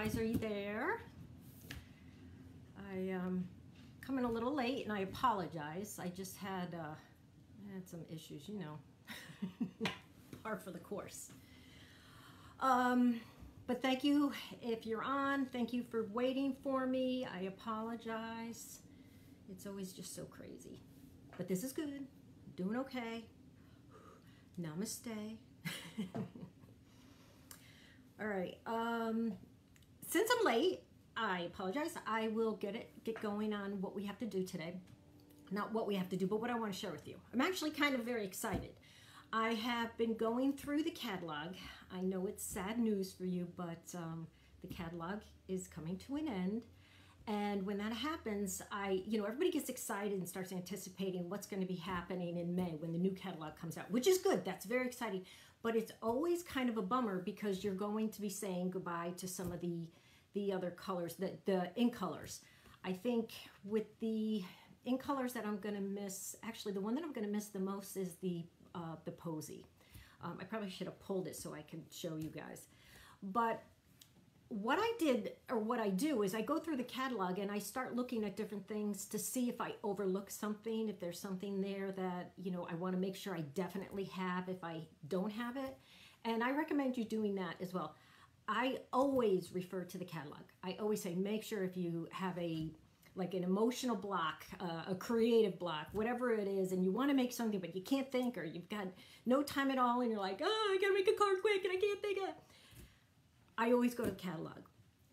guys, are you there? I coming a little late and I apologize. I just had some issues, you know, par for the course. But thank you if you're on. Thank you for waiting for me. I apologize. It's always just so crazy. But this is good. Doing okay. Namaste. All right. Since I'm late, I apologize. I will get going on what we have to do today. Not what we have to do, but what I want to share with you. I'm actually kind of very excited. I have been going through the catalog. I know it's sad news for you, but the catalog is coming to an end. And when that happens, everybody gets excited and starts anticipating what's going to be happening in May when the new catalog comes out, which is good. That's very exciting. But it's always kind of a bummer because you're going to be saying goodbye to some of the other colors, the ink colors. I think with the ink colors that I'm going to miss, actually the one that I'm going to miss the most is the Posy. I probably should have pulled it so I could show you guys. But what I did, or what I do, is I go through the catalog and I start looking at different things to see if I overlook something, if there's something there that, you know, I want to make sure I definitely have if I don't have it. And I recommend you doing that as well. I always refer to the catalog. I always say, make sure if you have like an emotional block, a creative block, whatever it is, and you want to make something but you can't think, or you've got no time at all and you're like, oh, I gotta make a card quick and I can't think of it. I always go to the catalog.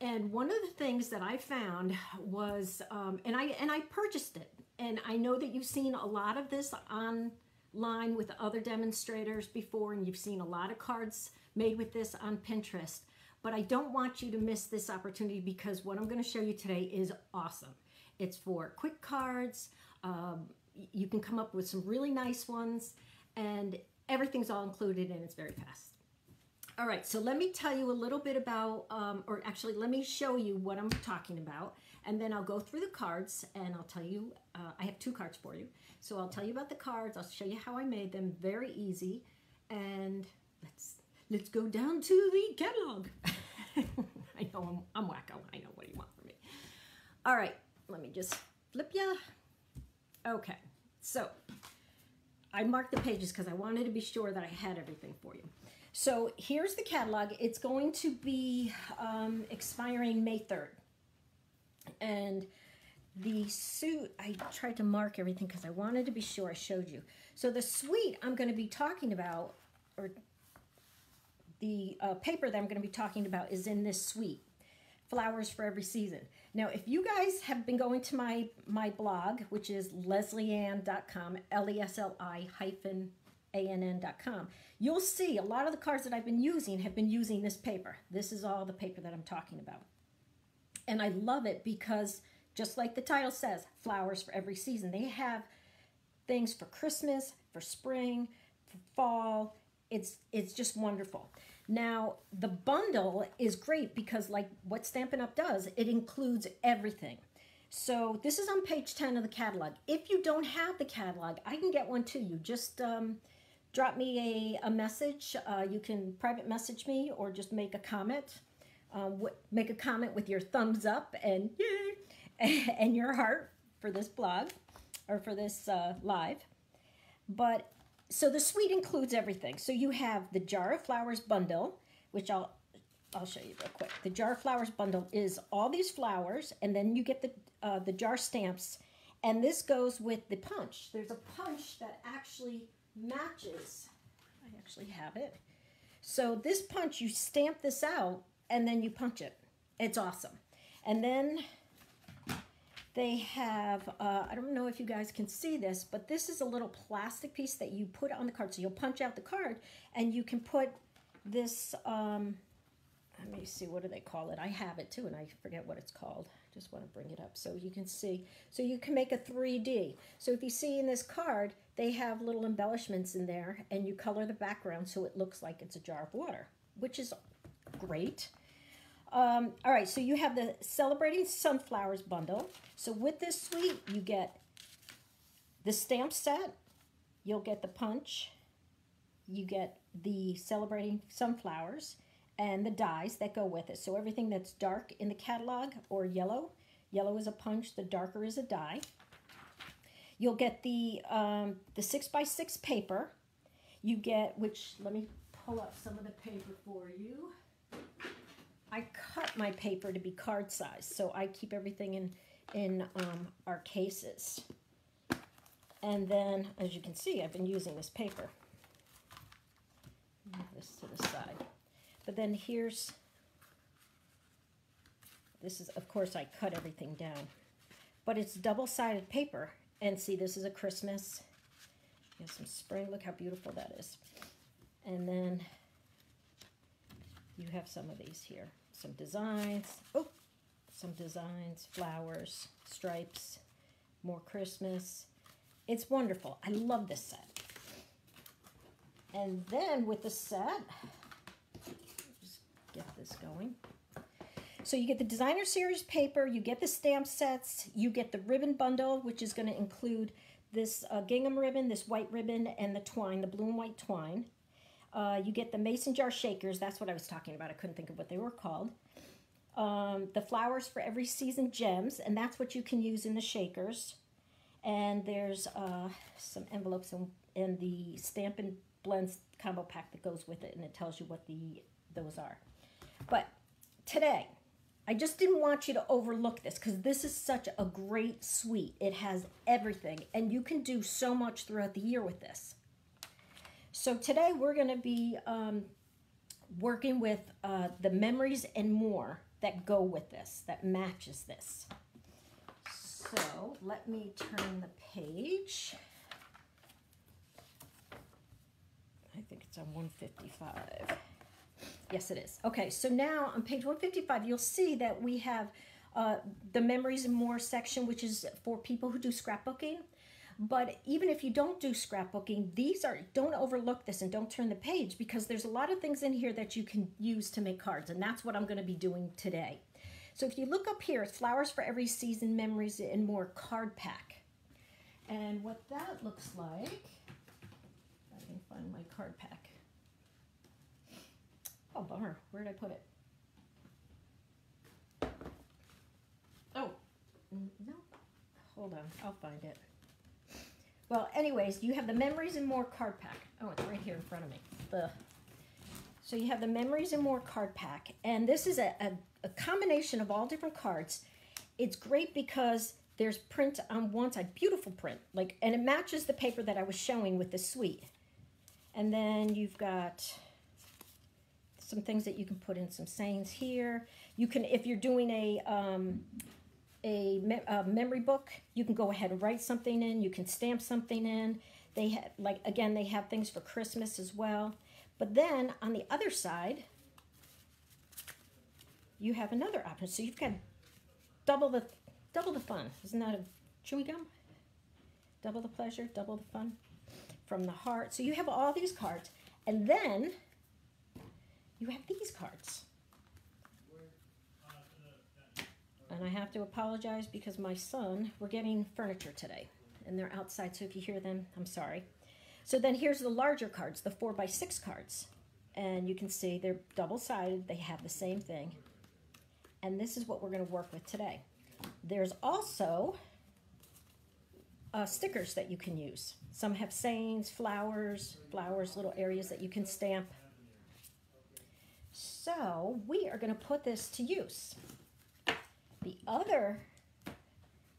And one of the things that I found was, and I purchased it, and I know that you've seen a lot of this online with other demonstrators before, and you've seen a lot of cards made with this on Pinterest, but I don't want you to miss this opportunity because what I'm going to show you today is awesome. It's for quick cards. You can come up with some really nice ones, and everything's all included, and it's very fast. All right, so let me tell you a little bit about, or actually let me show you what I'm talking about, and then I'll go through the cards and I'll tell you, I have two cards for you. So I'll tell you about the cards, I'll show you how I made them, very easy, and let's go down to the catalog. I know I'm wacko, I know what you want from me. All right, let me just flip ya. Okay, so I marked the pages because I wanted to be sure that I had everything for you. So here's the catalog. It's going to be expiring May 3rd. And the suit, I tried to mark everything because I wanted to be sure I showed you. So the suite I'm going to be talking about, or the paper that I'm going to be talking about is in this suite, Flowers for Every Season. Now, if you guys have been going to my blog, which is Lesli-Ann.com, LESLI-ANN.com, you'll see a lot of the cards that I've been using have been using this paper. This is all the paper that I'm talking about. And I love it because, just like the title says, Flowers for Every Season, they have things for Christmas, for spring, for fall. It's just wonderful. Now, the bundle is great because, like what Stampin' Up! Does, it includes everything. So this is on page 10 of the catalog. If you don't have the catalog, I can get one to you. Just drop me a message. You can private message me or just make a comment. Make a comment with your thumbs up and yay, and your heart for this blog or for this live. But so the suite includes everything. So you have the Jar of Flowers bundle, which I'll show you real quick. The Jar of Flowers bundle is all these flowers, and then you get the jar stamps, and this goes with the punch. There's a punch that actually matches. I actually have it. So this punch, you stamp this out, and then you punch it. It's awesome. And then they have, I don't know if you guys can see this, but this is a little plastic piece that you put on the card. So you'll punch out the card, and you can put this, let me see, what do they call it? I have it too, and I forget what it's called. I just want to bring it up so you can see. So you can make a 3D. So if you see in this card, they have little embellishments in there, and you color the background so it looks like it's a jar of water, which is great. All right, so you have the Celebrating Sunflowers bundle. So with this suite, you get the stamp set, you'll get the punch, you get the Celebrating Sunflowers, and the dies that go with it. So everything that's dark in the catalog, or yellow is a punch, the darker is a die. You'll get the 6x6 paper. You get, which, let me pull up some of the paper for you. I cut my paper to be card size, so I keep everything in our cases. And then, as you can see, I've been using this paper. Move this to the side. But then here's, this is, of course, I cut everything down. But it's double-sided paper. And see, this is a Christmas. Here's some spring. Look how beautiful that is. And then you have some of these here. Some designs. Oh, some designs, flowers, stripes, more Christmas. It's wonderful. I love this set. And then with the set, just get this going. So you get the designer series paper, you get the stamp sets, you get the ribbon bundle, which is going to include this gingham ribbon, this white ribbon, and the twine, the blue and white twine. You get the mason jar shakers. That's what I was talking about. I couldn't think of what they were called. The flowers for every season gems, and that's what you can use in the shakers. And there's some envelopes in the Stampin' Blends combo pack that goes with it, and it tells you what those are. But today, I just didn't want you to overlook this because this is such a great suite. It has everything, and you can do so much throughout the year with this. So today we're going to be working with the memories and more that go with this, that matches this. So let me turn the page. I think it's on 155. Yes, it is. Okay, so now on page 155, you'll see that we have the Memories and More section, which is for people who do scrapbooking. But even if you don't do scrapbooking, don't overlook this and don't turn the page, because there's a lot of things in here that you can use to make cards, and that's what I'm going to be doing today. So if you look up here, it's Flowers for Every Season, Memories and More card pack. And what that looks like, if I can find my card pack. Oh, bummer. Where did I put it? Oh, no. Hold on. I'll find it. Well, anyways, you have the Memories and More card pack. Oh, it's right here in front of me. So you have the Memories and More card pack. And this is a combination of all different cards. It's great because there's print on one side. Beautiful print. And it matches the paper that I was showing with the suite. And then you've got some things that you can put in, some sayings here. You can, if you're doing a memory book, you can go ahead and write something in. You can stamp something in. They have, again, they have things for Christmas as well. But then on the other side, you have another option. So you've got double the fun. Isn't that a chewy gum? Double the pleasure, double the fun. From the heart. So you have all these cards, and then you have these cards. And I have to apologize because my son, we're getting furniture today, and they're outside, so if you hear them, I'm sorry. So then here's the larger cards, the 4x6 cards. And you can see they're double-sided, they have the same thing. And this is what we're going to work with today. There's also stickers that you can use. Some have sayings, flowers, little areas that you can stamp. So we are going to put this to use. The other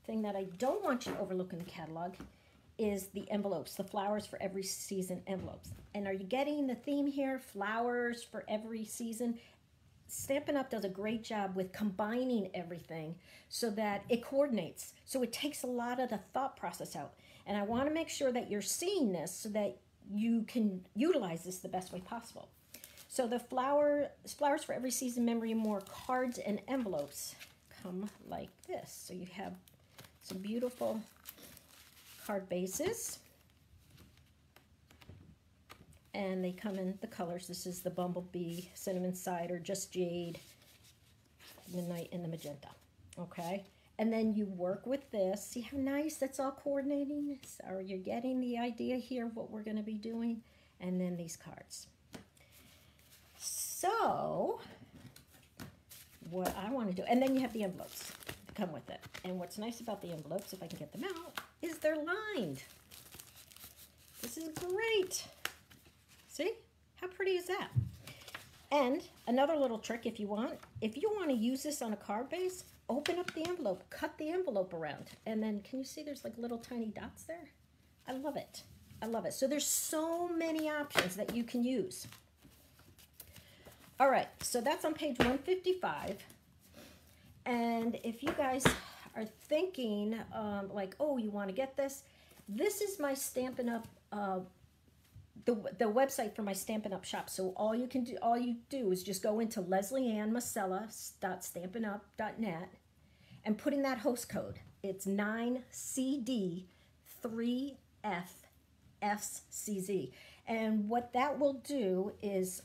thing that I don't want you to overlook in the catalog is the envelopes, the Flowers for Every Season envelopes. And are you getting the theme here? Flowers for every season. Stampin' Up! Does a great job with combining everything so that it coordinates. So it takes a lot of the thought process out. And I want to make sure that you're seeing this so that you can utilize this the best way possible. So the Flowers for Every Season, Memory and More cards and envelopes come like this. So you have some beautiful card bases. And they come in the colors. This is the Bumblebee, Cinnamon Cider, Just Jade, Midnight, and the Magenta. Okay? And then you work with this. See how nice that's all coordinating? So you're getting the idea here of what we're going to be doing. And then these cards. So what I want to do, and then you have the envelopes to come with it. And what's nice about the envelopes, if I can get them out, is they're lined. This is great. See? How pretty is that? And another little trick if you want to use this on a card base, open up the envelope, cut the envelope around, and then can you see there's like little tiny dots there? I love it. I love it. So there's so many options that you can use. All right, so that's on page 155. And if you guys are thinking like, oh, you want to get this, this is my Stampin' Up, the website for my Stampin' Up shop. So all you do is just go into Lesli-Ann Masella.stampinup.net and put in that host code. It's 9CD3FSCZ. And what that will do is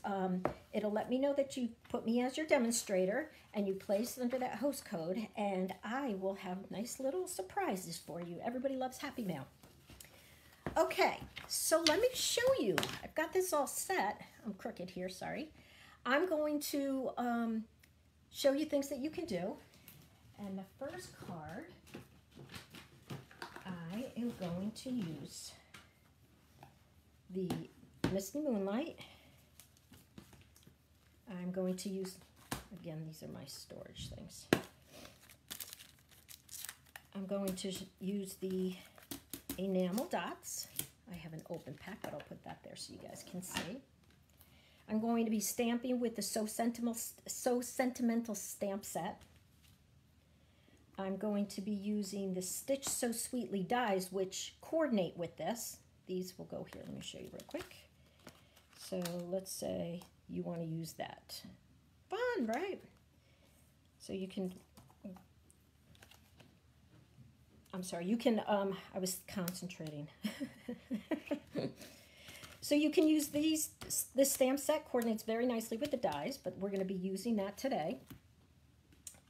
it'll let me know that you put me as your demonstrator and you place under that host code, and I will have nice little surprises for you. Everybody loves Happy Mail. Okay, so let me show you. I've got this all set. I'm crooked here, sorry. I'm going to show you things that you can do. And the first card, I am going to use the Misty Moonlight. I'm going to use, again, these are my storage things. I'm going to use the enamel dots. I have an open pack, but I'll put that there so you guys can see. I'm going to be stamping with the So Sentimental stamp set. I'm going to be using the Stitch So Sweetly dies, which coordinate with this. These will go here. Let me show you real quick. So let's say you want to use that. Fun, right? So you can, I'm sorry, you can, I was concentrating. So you can use these, this stamp set coordinates very nicely with the dies, but we're going to be using that today.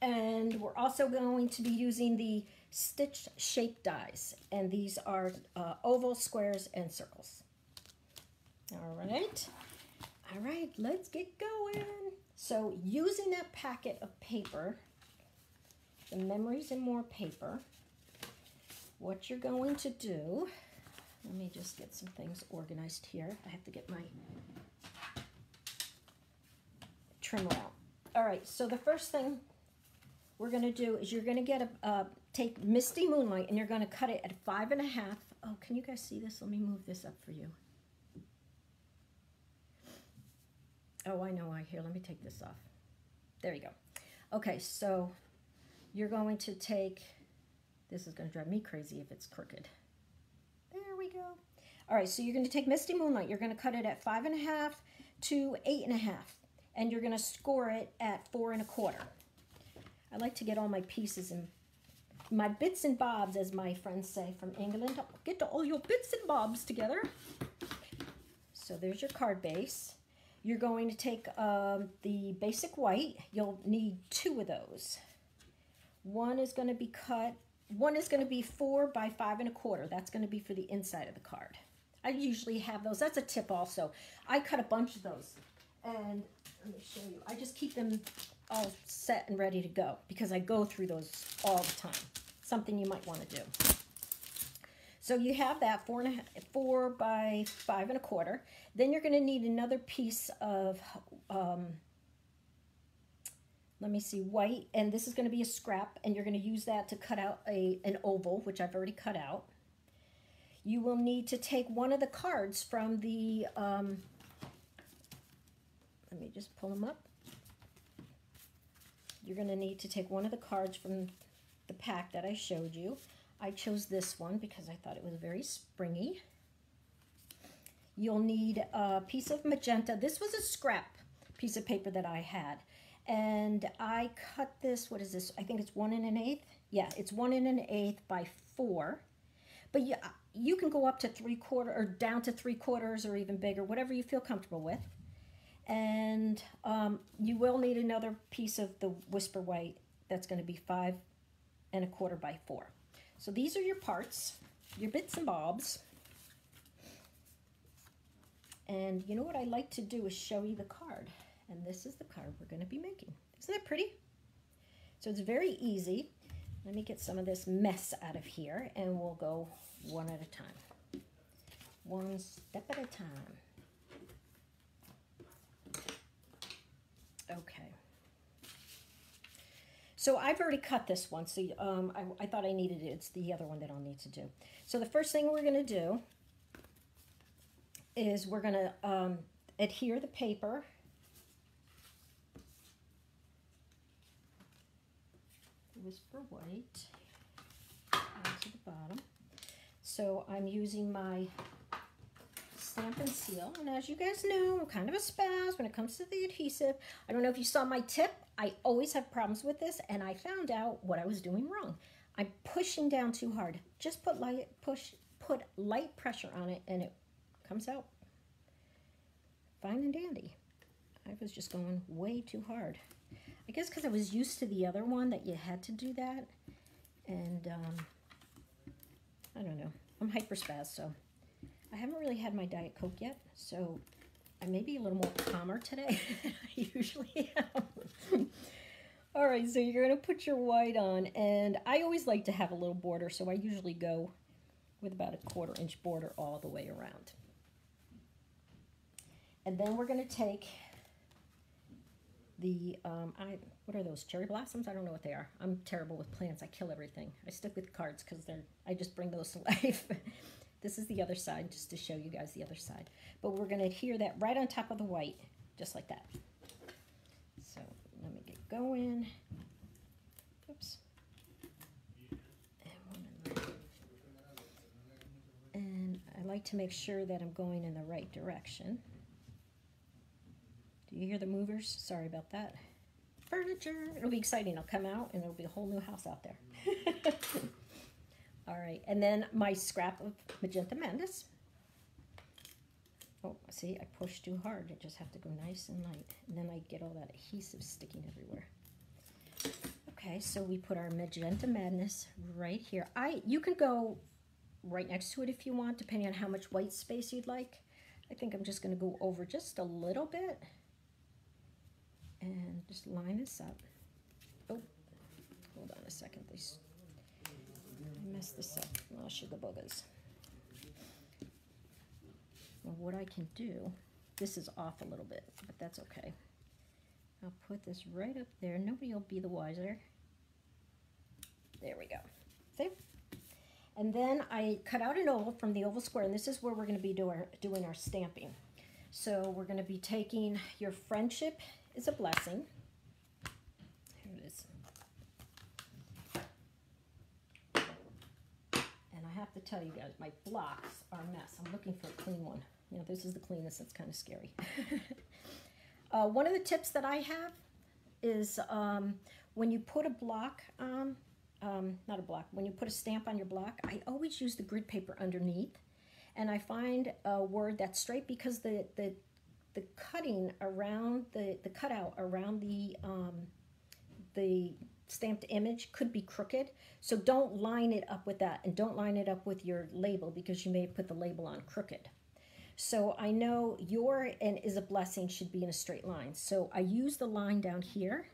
And we're also going to be using the stitch shape dies, and these are ovals, squares, and circles. All right, let's get going. So using that packet of paper, the Memories and More paper, what you're going to do, let me just get some things organized here. I have to get my trimmer out. All right, so the first thing we're going to do is you're going to get take Misty Moonlight, and you're going to cut it at 5.5. Oh, can you guys see this? Let me move this up for you. Oh, I know. Here, let me take this off. There you go. Okay, so you're going to take, this is going to drive me crazy if it's crooked. There we go. All right, so you're going to take Misty Moonlight. You're going to cut it at 5.5 to 8.5, and you're going to score it at 4 1/4. I like to get all my pieces and my bits and bobs, as my friends say from England. Get all your bits and bobs together. So there's your card base. You're going to take the basic white. You'll need 2 of those. One is going to be cut. One is going to be 4 by 5 1/4. That's going to be for the inside of the card. I usually have those. That's a tip also. I cut a bunch of those. And let me show you. I just keep them all set and ready to go because I go through those all the time. Something you might want to do. So you have that 4 by 5 1/4. Then you're going to need another piece of, let me see, white, and this is going to be a scrap, and you're going to use that to cut out an oval, which I've already cut out. You will need to take one of the cards from the, let me just pull them up. You're going to need to take one of the cards from the pack that I showed you. I chose this one because I thought it was very springy. You'll need a piece of magenta. This was a scrap piece of paper that I had. And I cut this, what is this? I think it's 1 1/8. Yeah, it's 1 1/8 by 4. But you can go up to 3/4 or down to 3/4 or even bigger, whatever you feel comfortable with. And you will need another piece of the Whisper White that's going to be 5 1/4 by 4. So these are your parts, your bits and bobs. And you know what I like to do is show you the card. And this is the card we're going to be making. Isn't that pretty? So it's very easy. Let me get some of this mess out of here, and we'll go one at a time. One step at a time. Okay. So I've already cut this one, so I thought I needed it. It's the other one that I'll need to do. So the first thing we're going to do is we're going to adhere the paper. Whisper white to the bottom. So I'm using my Stampin' Seal, and as you guys know, I'm kind of a spaz when it comes to the adhesive. I don't know if you saw my tip. I always have problems with this, and I found out what I was doing wrong. I'm pushing down too hard. Just put light pressure on it, and it comes out fine and dandy. I was just going way too hard. I guess because I was used to the other one that you had to do that, and I don't know. I'm hyper spaz, so I haven't really had my Diet Coke yet, so I may be a little more calmer today than I usually am. All right, so you're going to put your white on, and I always like to have a little border, so I usually go with about a 1/4 inch border all the way around. And then we're going to take the, what are those, cherry blossoms? I don't know what they are. I'm terrible with plants. I kill everything. I stick with cards because I just bring those to life. This is the other side, just to show you guys the other side. But we're going to adhere that right on top of the white, just like that. So let me get going. Oops. And I like to make sure that I'm going in the right direction. Do you hear the movers? Sorry about that. Furniture. It'll be exciting. I'll come out and there'll be a whole new house out there. All right, and then my scrap of Magenta Madness. Oh, see, I pushed too hard. I just have to go nice and light. And then I get all that adhesive sticking everywhere. Okay, so we put our Magenta Madness right here. You can go right next to it if you want, depending on how much white space you'd like. I think I'm just going to go over just a little bit and just line this up. Oh, hold on a second, please. I messed this up. Oh, sugar boogers. Well, what I can do, this is off a little bit, but that's okay. I'll put this right up there. Nobody will be the wiser. There we go. See? And then I cut out an oval from the oval square, and this is where we're going to be doing our stamping. So we're going to be taking Your Friendship is a Blessing. Here it is. And I have to tell you guys, my blocks are a mess. I'm looking for a clean one. You know, this is the cleanest. That's kind of scary. One of the tips that I have is when you put a block on, not a block, when you put a stamp on your block, I always use the grid paper underneath. And I find a word that's straight because the cutting around, the cutout around the stamped image could be crooked. So don't line it up with that, and don't line it up with your label because you may have put the label on crooked. So I know Your and Is a Blessing should be in a straight line. So I use the line down here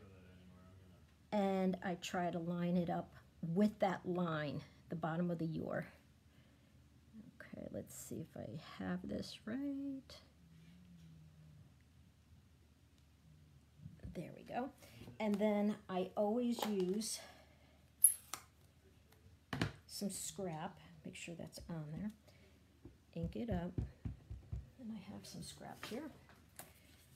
and I try to line it up with that line, the bottom of the Your. Okay, let's see if I have this right. There we go. And then I always use some scrap, make sure that's on there, ink it up, and I have some scrap here.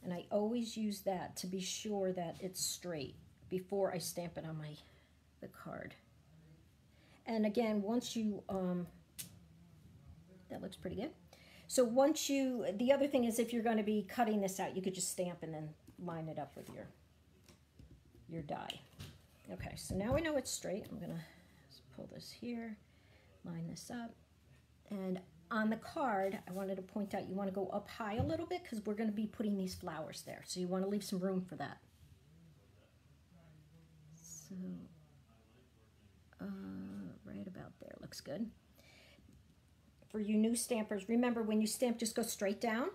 And I always use that to be sure that it's straight before I stamp it on the card. And again, once you, that looks pretty good. So once you, the other thing is if you're going to be cutting this out, you could just stamp and then line it up with your die. Okay, so now we know it's straight. I'm gonna pull this here, line this up, and on the card, I wanted to point out you want to go up high a little bit because we're going to be putting these flowers there, so you want to leave some room for that. So, right about there looks good. For you new stampers, remember when you stamp, just go straight down.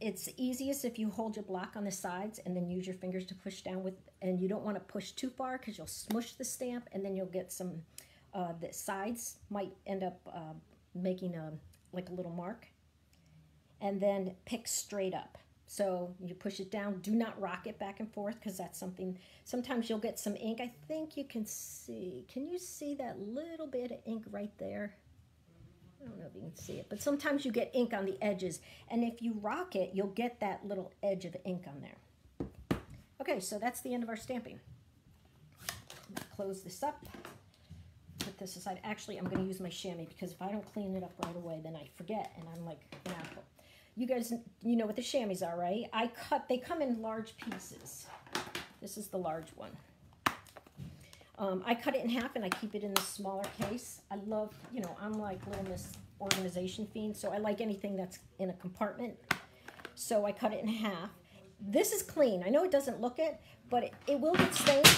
it's easiest if you hold your block on the sides and then use your fingers to push down with, and you don't want to push too far because you'll smush the stamp and then you'll get some, the sides might end up making like a little mark. And then pick straight up. So you push it down. Do not rock it back and forth because that's something, sometimes you'll get some ink. I think you can see, can you see that little bit of ink right there? I don't know if you can see it, but sometimes you get ink on the edges. And if you rock it, you'll get that little edge of ink on there. Okay, so that's the end of our stamping. Close this up. Put this aside. Actually, I'm going to use my chamois because if I don't clean it up right away, then I forget and I'm like an apple. You guys, you know what the chamois are, right? They come in large pieces. This is the large one. I cut it in half and I keep it in the smaller case. I love, you know, I'm like little Miss Organization Fiend, so I like anything that's in a compartment. So I cut it in half. This is clean. I know it doesn't look it, but it will get stained.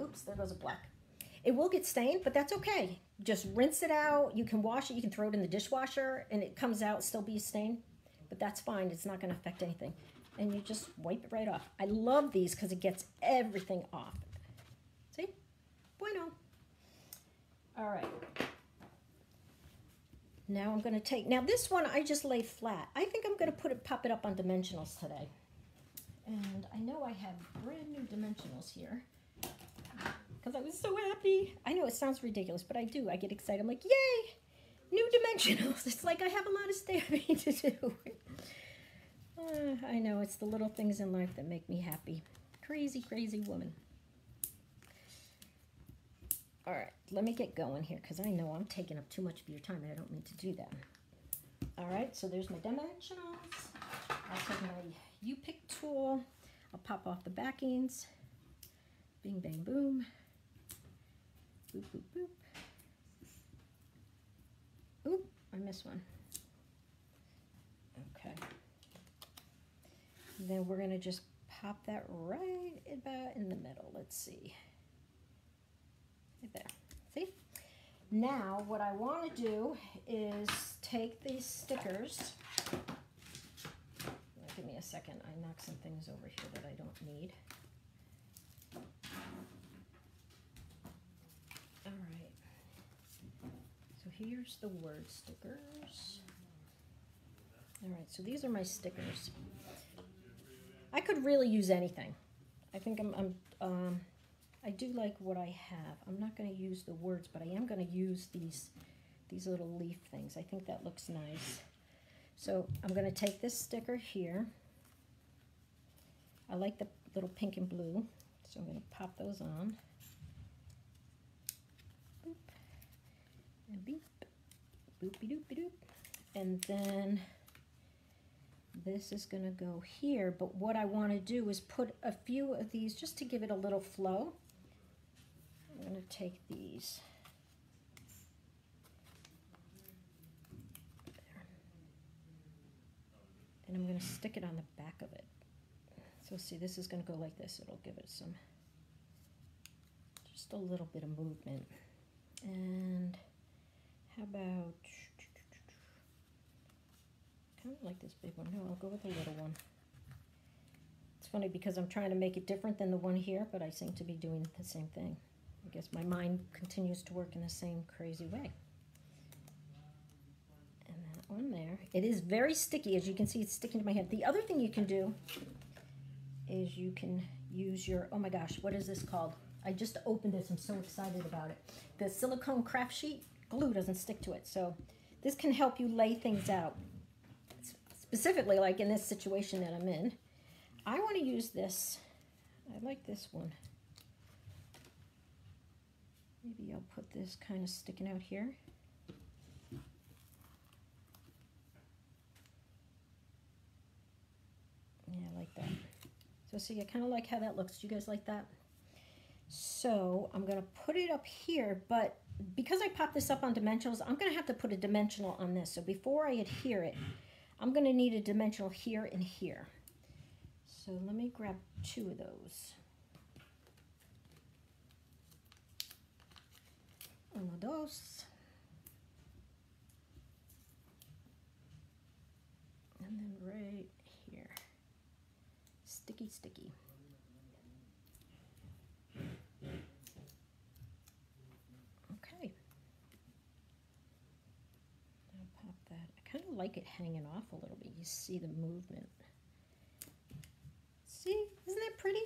Oops, there goes a black. It will get stained, but that's okay. Just rinse it out. You can wash it. You can throw it in the dishwasher and it comes out, still be stained. But that's fine. It's not going to affect anything. And you just wipe it right off. I love these because it gets everything off. See? Bueno. All right. Now I'm going to take, now this one I just laid flat. I think I'm going to pop it up on dimensionals today. And I know I have brand new dimensionals here. Because I was so happy. I know it sounds ridiculous, but I do. I get excited. I'm like, yay! New dimensionals. It's like I have a lot of stamping to do. I know, it's the little things in life that make me happy. Crazy, crazy woman. All right, let me get going here because I know I'm taking up too much of your time and I don't mean to do that. All right, so there's my dimensionals. I'll take my U-pick tool. I'll pop off the backings. Bing, bang, boom. Boop, boop, boop. Oop, I missed one. Okay. Then we're going to just pop that right about in the middle. Let's see. Right there. See? Now, what I want to do is take these stickers. Give me a second. I knocked some things over here that I don't need. All right. So here's the word stickers. All right, so these are my stickers. I could really use anything. I think I do like what I have. I'm not going to use the words, but I am going to use these little leaf things. I think that looks nice. So I'm going to take this sticker here. I like the little pink and blue, so I'm going to pop those on. Boop. And beep. Boopy doopy doop. And then this is going to go here, but what I want to do is put a few of these just to give it a little flow. I'm going to take these. There. And I'm going to stick it on the back of it. So see, this is going to go like this. It'll give it some, just a little bit of movement. And how about, kind of like this big one. No, I'll go with the little one. It's funny because I'm trying to make it different than the one here, but I seem to be doing the same thing. I guess my mind continues to work in the same crazy way. And that one there. It is very sticky. As you can see, it's sticking to my head. The other thing you can do is you can use your, oh my gosh, what is this called? I just opened this. I'm so excited about it. The silicone craft sheet. Glue doesn't stick to it. So this can help you lay things out. Specifically, like in this situation that I'm in, I want to use this. I like this one. Maybe I'll put this kind of sticking out here. Yeah, I like that. So see, I kind of like how that looks. Do you guys like that? So I'm going to put it up here, but because I popped this up on dimensionals, I'm going to have to put a dimensional on this. So before I adhere it, I'm going to need a dimensional here and here. So let me grab 2 of those. Uno, dos. And then right here. sticky, sticky. Okay. I'll pop that. I kind of like it hanging off a little bit. You see the movement. See? Isn't that pretty?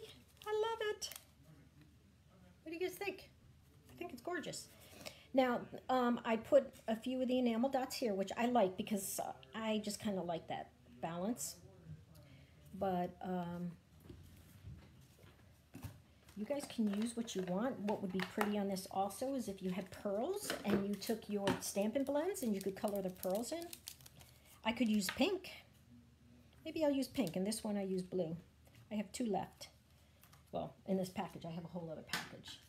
I love it. What do you guys think? I think it's gorgeous. Now, I put a few of the enamel dots here, which I like because I just kind of like that balance. But you guys can use what you want. What would be pretty on this also is if you had pearls and you took your Stampin' Blends and you could color the pearls in. I could use pink. Maybe I'll use pink, and this one I use blue. I have 2 left. Well, in this package, I have a whole other package.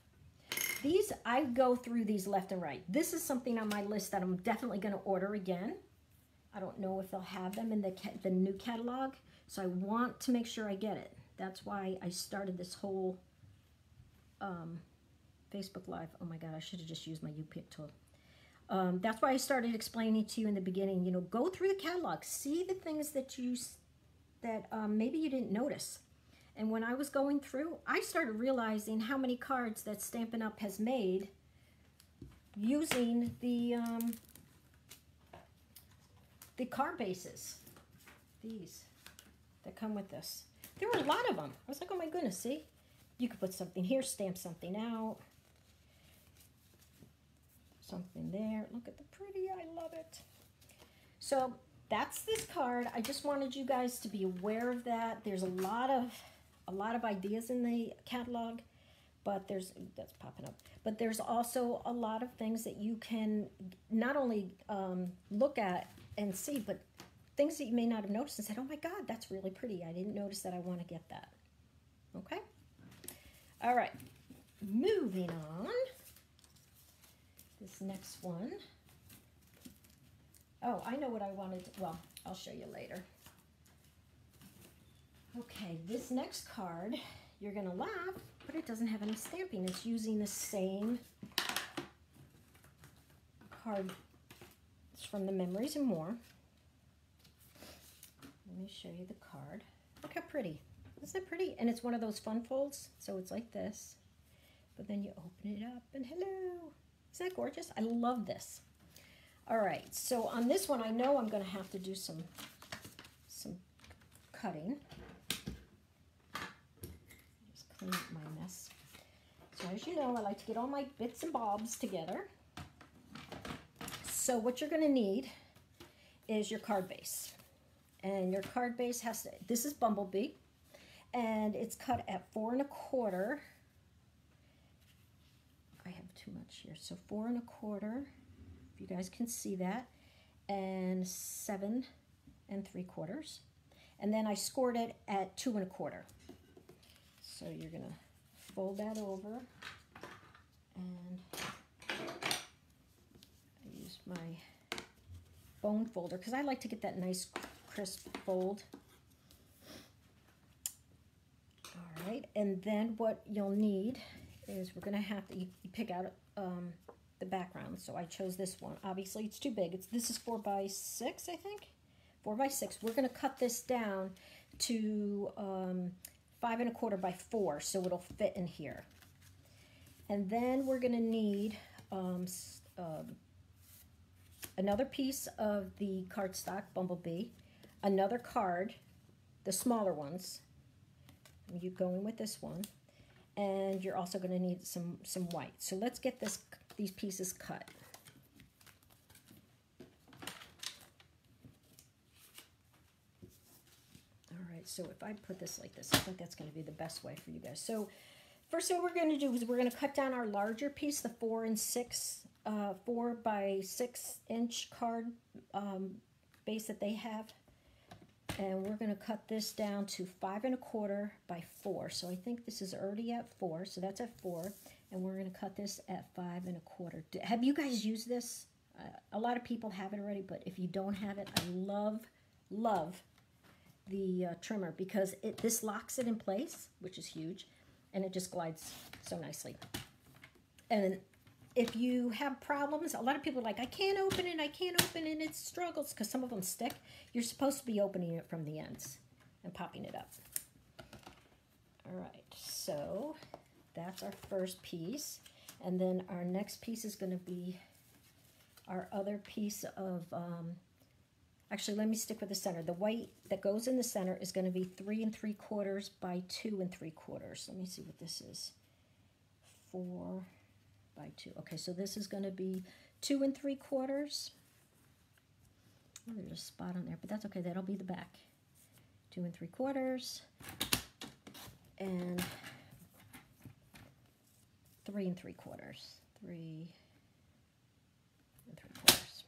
These, I go through these left and right. This is something on my list that I'm definitely going to order again. I don't know if they'll have them in the new catalog, so I want to make sure I get it. That's why I started this whole Facebook Live. Oh my God, I should have just used my U-Pick tool. That's why I started explaining to you in the beginning, you know, go through the catalog, see the things that maybe you didn't notice. And when I was going through, I started realizing how many cards that Stampin' Up! Has made using the card bases, these that come with this. There were a lot of them. I was like, oh my goodness, see? You could put something here, stamp something out, something there. Look at the pretty, I love it. So that's this card. I just wanted you guys to be aware of that. There's a lot of ideas in the catalog, but that's popping up. But there's also a lot of things that you can not only look at and see, but things that you may not have noticed and said, oh my God, that's really pretty. I didn't notice that. I want to get that. Okay? All right. Moving on. This next one. Oh, I know what I wanted to, well, I'll show you later. Okay, this next card, you're going to laugh, but it doesn't have any stamping. It's using the same card. It's from the Memories and More. Let me show you the card. Look how pretty. Isn't it pretty? And it's one of those fun folds, so it's like this. But then you open it up, and hello. Isn't that gorgeous? I love this. All right, so on this one, I know I'm going to have to do some cutting. Just clean up my mess. So as you know, I like to get all my bits and bobs together. So what you're going to need is your card base. And your card base has to, this is Bumblebee, and it's cut at 4 1/4. I have too much here, so 4 1/4. If you guys can see that, and 7 3/4, and then I scored it at 2 1/4. So you're gonna fold that over, and I use my bone folder because I like to get that nice crisp fold. All right, and then what you'll need is we're gonna have to you pick out the background. So I chose this one. Obviously it's too big. This is 4 by 6, I think. 4 by 6. We're going to cut this down to 5 1/4 by 4, so it'll fit in here. And then we're going to need another piece of the cardstock Bumblebee, another card, the smaller ones. You go in with this one, and you're also going to need some white. So let's get these pieces cut. All right, so if I put this like this, I think that's going to be the best way for you guys. So first thing we're going to do is we're going to cut down our larger piece, the 4 by 6 inch card base that they have. And we're going to cut this down to 5 1/4 by 4. So I think this is already at 4, so that's at 4. And we're going to cut this at 5 1/4. Have you guys used this? A lot of people have it already, but if you don't have it, I love the trimmer because this locks it in place, which is huge, and it just glides so nicely. And if you have problems, a lot of people are like, I can't open it, and it struggles because some of them stick. You're supposed to be opening it from the ends and popping it up. All right, so that's our first piece. And then our next piece is going to be our other piece of, actually let me stick with the center. The white that goes in the center is going to be 3 3/4 by 2 3/4. Let me see what this is. 4 by 2. Okay, so this is going to be 2 3/4. Oh, there's a spot on there, but that's okay. That'll be the back. 2 3/4 and 3 3/4. 3 3/4.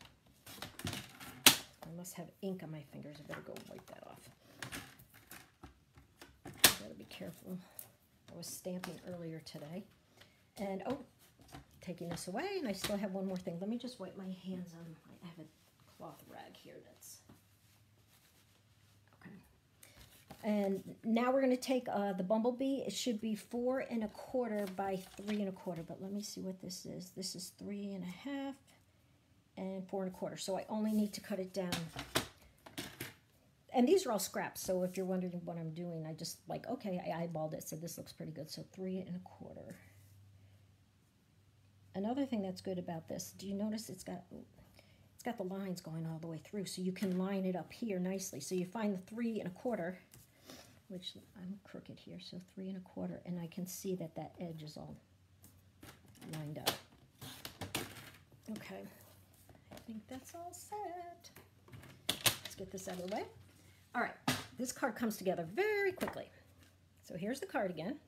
I must have ink on my fingers. I better go wipe that off. I gotta be careful. I was stamping earlier today. And oh, taking this away, and I still have one more thing. Let me just wipe my hands on. I have a cloth rag here that's okay. And now we're going to take the bumblebee. It should be 4 1/4 by 3 1/4. But let me see what this is. This is 3 1/2 and 4 1/4. So I only need to cut it down. And these are all scraps. So if you're wondering what I'm doing, I just like, okay, I eyeballed it. So this looks pretty good. So 3 1/4. Another thing that's good about this, do you notice it's got the lines going all the way through, so you can line it up here nicely. So you find the 3 1/4, which I'm crooked here, so 3 1/4, and I can see that that edge is all lined up. Okay, I think that's all set. Let's get this out of the way. All right, this card comes together very quickly. So here's the card again.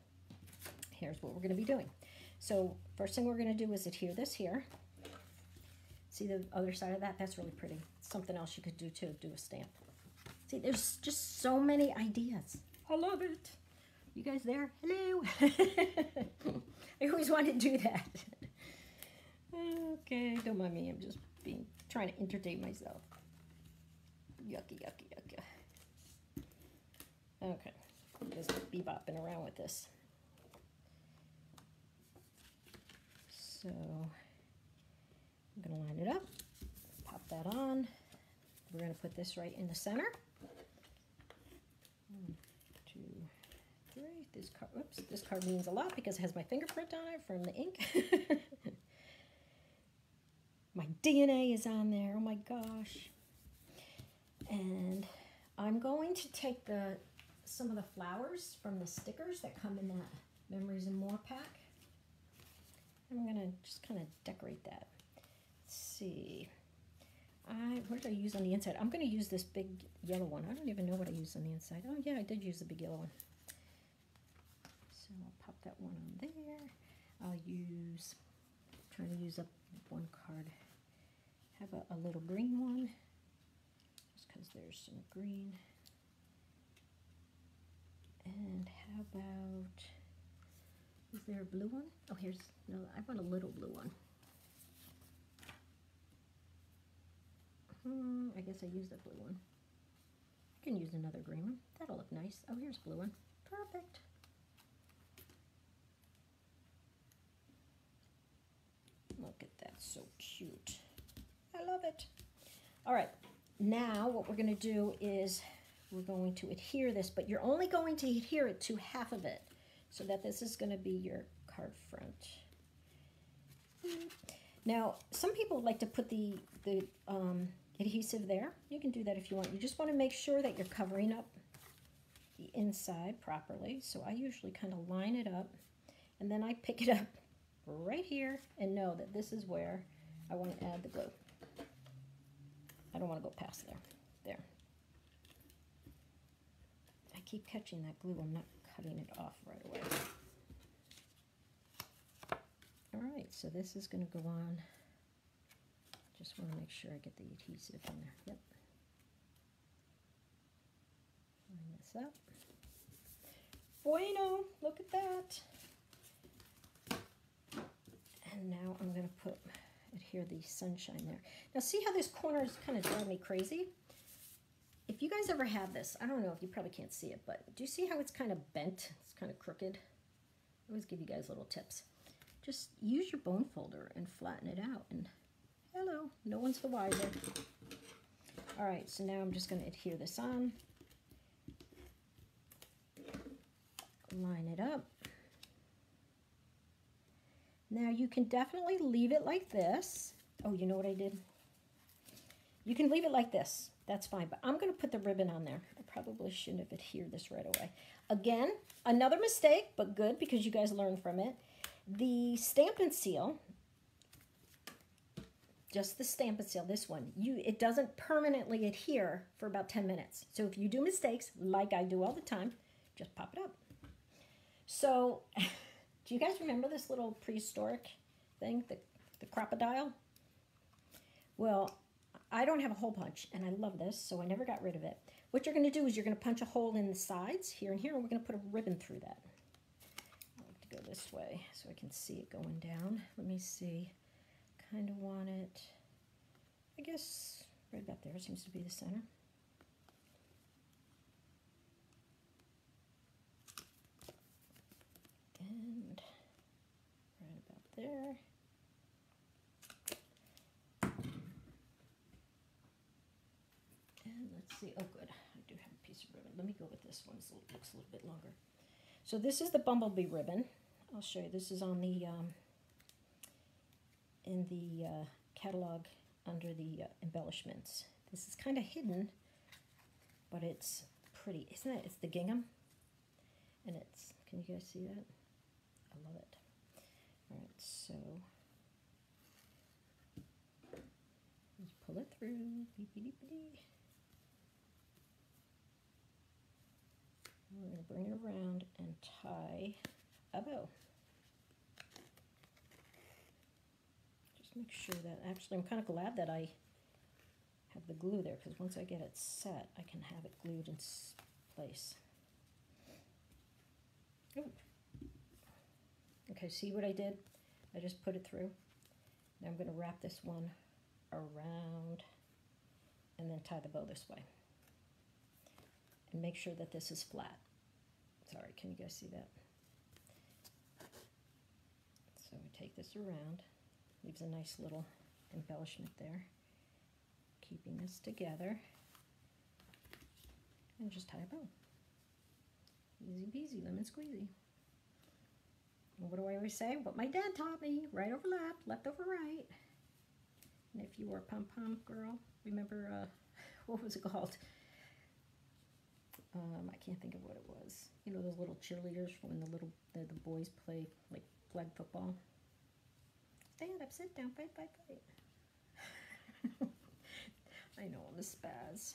Here's what we're going to be doing. So first thing we're going to do is adhere this here. See the other side of that? That's really pretty. Something else you could do too, do a stamp. See, there's just so many ideas. I love it. You guys there? Hello. I always want to do that. Okay, don't mind me. I'm just trying to entertain myself. Yucky, yucky, yucky. Okay, just bebopping around with this. So I'm going to line it up, pop that on. We're going to put this right in the center. 1, 2, 3. This card means a lot because it has my fingerprint on it from the ink. My DNA is on there. Oh my gosh. And I'm going to take some of the flowers from the stickers that come in that Memories and More pack. I'm going to just kind of decorate that. Let's see. What did I use on the inside? I'm going to use this big yellow one. I don't even know what I used on the inside. Oh, yeah, I did use the big yellow one. So I'll pop that one on there. Trying to use up one card. Have a little green one. Just because there's some green. And how about... Is there a blue one? Oh, no, I want a little blue one. I guess I used a blue one. I can use another green one. That'll look nice. Oh, here's a blue one. Perfect. Look at that, so cute. I love it. All right, now what we're going to do is we're going to adhere this, but you're only going to adhere it to half of it, so that this is going to be your card front. Now, some people like to put the adhesive there. You can do that if you want. You just want to make sure that you're covering up the inside properly. So I usually kind of line it up, and then I pick it up right here and know that this is where I want to add the glue. I don't want to go past there. There. I keep catching that glue. I'm not cutting it off right away. All right, so this is going to go on. Just want to make sure I get the adhesive in there. Yep. Line this up. Bueno, look at that. And now I'm going to adhere the sunshine there. Now see how this corner is kind of driving me crazy? If you guys ever have this, I don't know if you probably can't see it, but do you see how it's kind of bent? It's kind of crooked. I always give you guys little tips. Just use your bone folder and flatten it out, and hello, no one's the wiser. All right, so now I'm just going to adhere this on. line it up. Now you can definitely leave it like this. Oh, you know what I did? You can leave it like this. That's fine, but I'm going to put the ribbon on there. I probably shouldn't have adhered this right away. Again, another mistake, but good because you guys learned from it. The Stampin' Seal, just the Stampin' Seal, this one, it doesn't permanently adhere for about 10 minutes. So if you do mistakes, like I do all the time, just pop it up. So, do you guys remember this little prehistoric thing, the crocodile? Well, I don't have a hole punch, and I love this, so I never got rid of it. What you're going to do is you're going to punch a hole in the sides, here and here, and we're going to put a ribbon through that. I like to go this way so I can see it going down. Let me see. Kind of want it, I guess, right about there seems to be the center. And right about there. And let's see, oh good, I do have a piece of ribbon. Let me go with this one, it looks a little bit longer. So this is the bumblebee ribbon. I'll show you, this is on the, in the catalog under the embellishments. This is kind of hidden, but it's pretty, isn't it? It's the gingham, and it's, can you guys see that? I love it. All right, so just pull it through. We're going to bring it around and tie a bow. Just make sure that, actually I'm kind of glad that I have the glue there, because once I get it set, I can have it glued in place. Ooh. Okay, see what I did? I just put it through. Now I'm going to wrap this one around and then tie the bow this way. And make sure that this is flat. Sorry, can you guys see that? So we take this around, leaves a nice little embellishment there, keeping this together, and just tie a bow. Easy peasy, lemon squeezy. And what do I always say? What my dad taught me, right over left, left over right. And if you were a pom-pom girl, remember, what was it called? I can't think of what it was. You know those little cheerleaders when the boys play like flag football? Stand up, sit down, fight, fight, fight. I know, I'm a spaz.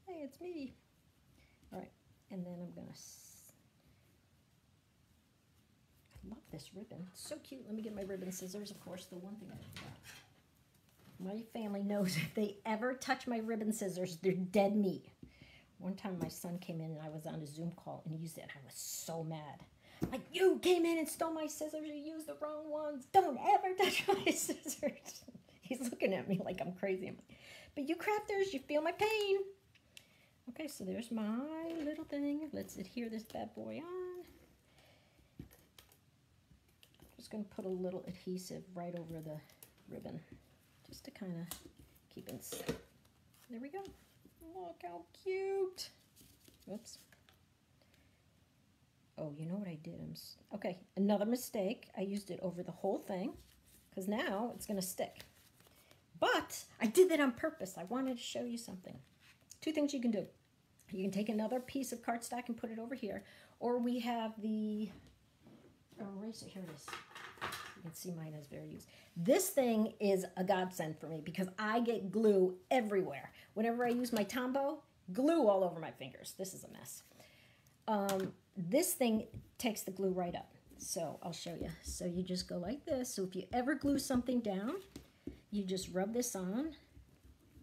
Hey, it's me. All right, and then I'm gonna, I love this ribbon. It's so cute. Let me get my ribbon scissors, of course, the one thing I forgot. My family knows if they ever touch my ribbon scissors, they're dead meat. One time my son came in and I was on a Zoom call and he used it and I was so mad. Like, you came in and stole my scissors, you used the wrong ones. Don't ever touch my scissors. He's looking at me like I'm crazy. I'm like, but you crafters, you feel my pain. Okay, so there's my little thing. Let's adhere this bad boy on. I'm just going to put a little adhesive right over the ribbon just to kind of keep it. There we go. Look how cute. Whoops. Oh, you know what I did? Okay, another mistake. I used it over the whole thing because now it's going to stick. But I did that on purpose. I wanted to show you something. Two things you can do. You can take another piece of cardstock and put it over here. Or we have the eraser. Here it is. You can see mine is very used. This thing is a godsend for me because I get glue everywhere. Whenever I use my Tombow, glue all over my fingers. This is a mess. This thing takes the glue right up. So I'll show you. So you just go like this. So if you ever glue something down, you just rub this on.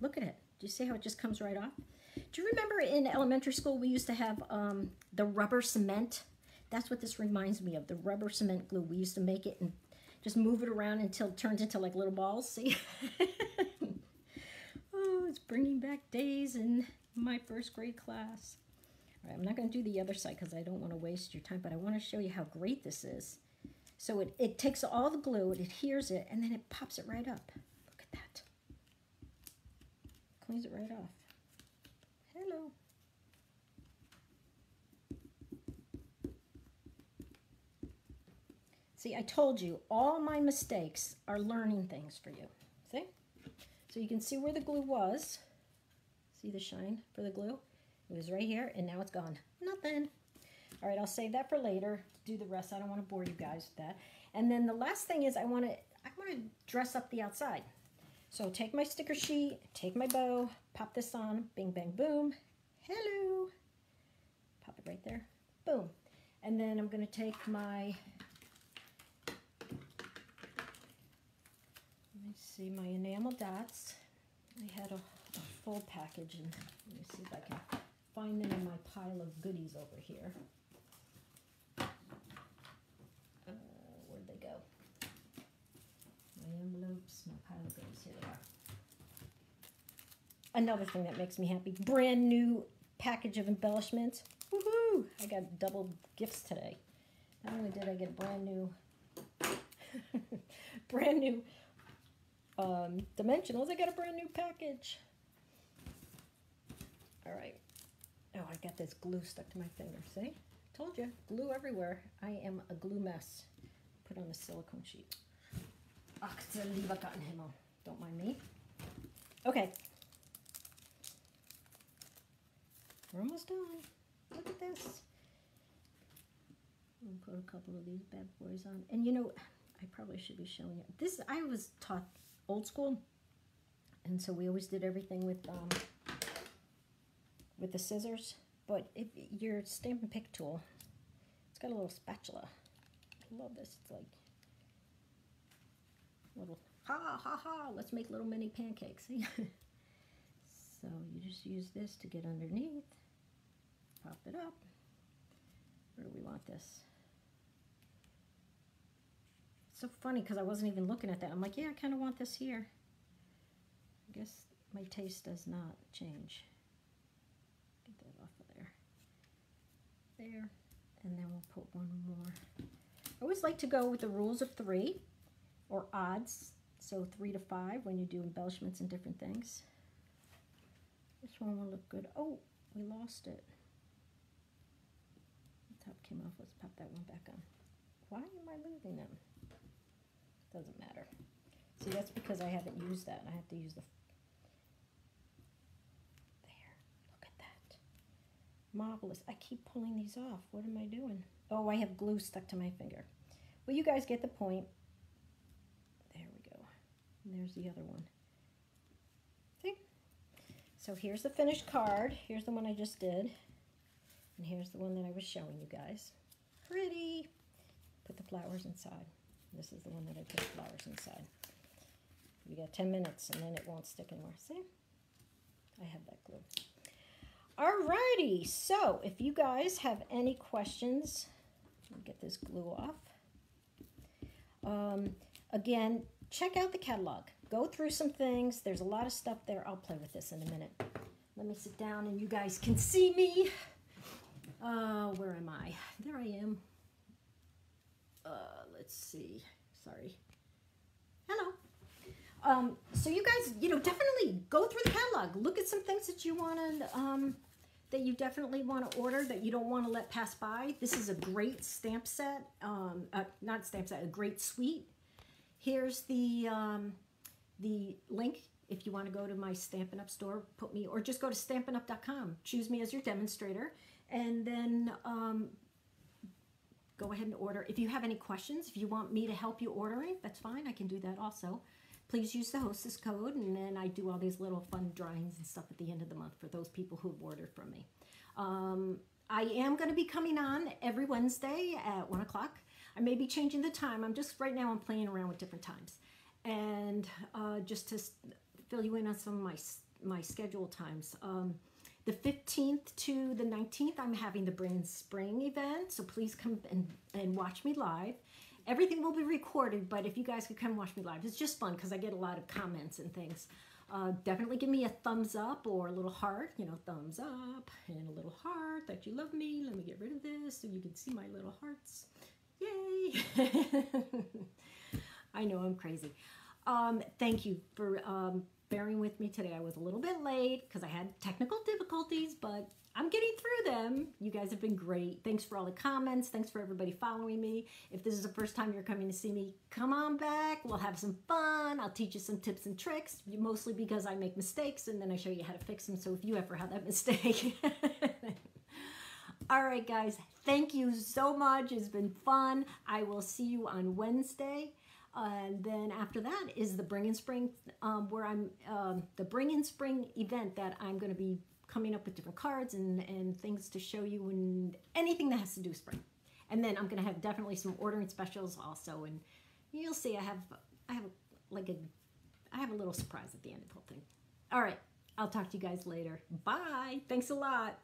Look at it. Do you see how it just comes right off? Do you remember in elementary school we used to have the rubber cement? That's what this reminds me of, the rubber cement glue. We used to make it and just move it around until it turns into like little balls. See? Oh, it's bringing back days in my first grade class. All right, I'm not going to do the other side because I don't want to waste your time, but I want to show you how great this is. So it takes all the glue, it adheres it, and then it pops it right up. Look at that. Cleans it right off. Hello. See, I told you, all my mistakes are learning things for you. See? So you can see where the glue was. See the shine for the glue? It was right here, and now it's gone. Nothing. All right, I'll save that for later. Do the rest. I don't want to bore you guys with that. And then the last thing is I want to dress up the outside. So take my sticker sheet, take my bow, pop this on, bing, bang, boom. Hello. Pop it right there. Boom. And then I'm going to take my, let me see, my enamel dots. I had a full package, and let me see if I can find them in my pile of goodies over here. Where'd they go? My envelopes, my pile of goodies, here they are. Another thing that makes me happy, brand new package of embellishments. Woohoo! I got double gifts today. Not only did I get brand new dimensionals, I got a brand new package. All right. Oh, I got this glue stuck to my finger. See? Told you, glue everywhere. I am a glue mess. Put on a silicone sheet. Don't mind me. Okay. We're almost done. Look at this. I'll put a couple of these bad boys on. And you know, I probably should be showing you. This, I was taught old school. And so we always did everything with the scissors. But if your Stampin' Pick tool, it's got a little spatula. I love this. It's like little, ha, ha, ha. Let's make little mini pancakes. See? So you just use this to get underneath. Pop it up. Where do we want this? It's so funny because I wasn't even looking at that. I'm like, yeah, I kind of want this here. I guess my taste does not change. Get that off of there. There. And then we'll put one more. I always like to go with the rules of 3 or odds. So 3 to 5 when you do embellishments and different things. This one will look good. Oh, we lost it. The top came off. Let's pop that one back on. Why am I losing them? Doesn't matter. See, that's because I haven't used that. I have to use the... There. Look at that. Marvelous. I keep pulling these off. What am I doing? Oh, I have glue stuck to my finger. Well, you guys get the point. There we go. And there's the other one. See? So here's the finished card. Here's the one I just did. And here's the one that I was showing you guys. Pretty. Put the flowers inside. This is the one that I put the flowers inside. You got 10 minutes and then it won't stick anymore. See? I have that glue. Alrighty. So if you guys have any questions, let me get this glue off. Again, check out the catalog. Go through some things. There's a lot of stuff there. I'll play with this in a minute. Let me sit down and you guys can see me. Where am I? There I am. Let's see. Sorry. Hello. So you guys, you know, definitely go through the catalog. Look at some things that you want to, that you definitely want to order that you don't want to let pass by. This is a great stamp set. Not stamp set, a great suite. Here's the link if you want to go to my Stampin' Up store, put me, or just go to stampinup.com. Choose me as your demonstrator, and then go ahead and order. If you have any questions, if you want me to help you ordering, that's fine. I can do that also. Please use the hostess code, and then I do all these little fun drawings and stuff at the end of the month for those people who have ordered from me. I am going to be coming on every Wednesday at 1 o'clock. I may be changing the time. Right now I'm playing around with different times. And just to fill you in on some of my schedule times. The 15th to the 19th, I'm having the Bring Spring event. So please come and watch me live. Everything will be recorded, but if you guys could come watch me live, it's just fun because I get a lot of comments and things. Definitely give me a thumbs up or a little heart, you know, thumbs up and a little heart that you love me. Let me get rid of this so you can see my little hearts. Yay! I know I'm crazy. Thank you for bearing with me today. I was a little bit late because I had technical difficulties, but I'm getting through them. You guys have been great. Thanks for all the comments. Thanks for everybody following me. If this is the first time you're coming to see me, come on back. We'll have some fun. I'll teach you some tips and tricks, mostly because I make mistakes and then I show you how to fix them. So if you ever have that mistake. All right, guys. Thank you so much. It's been fun. I will see you on Wednesday. And then after that is the Bring in Spring, where I'm, the Bring in Spring event that I'm going to be coming up with different cards and things to show you and anything that has to do with spring. And then I'm going to have definitely some ordering specials also. And you'll see I have a little surprise at the end of the whole thing. All right. I'll talk to you guys later. Bye. Thanks a lot.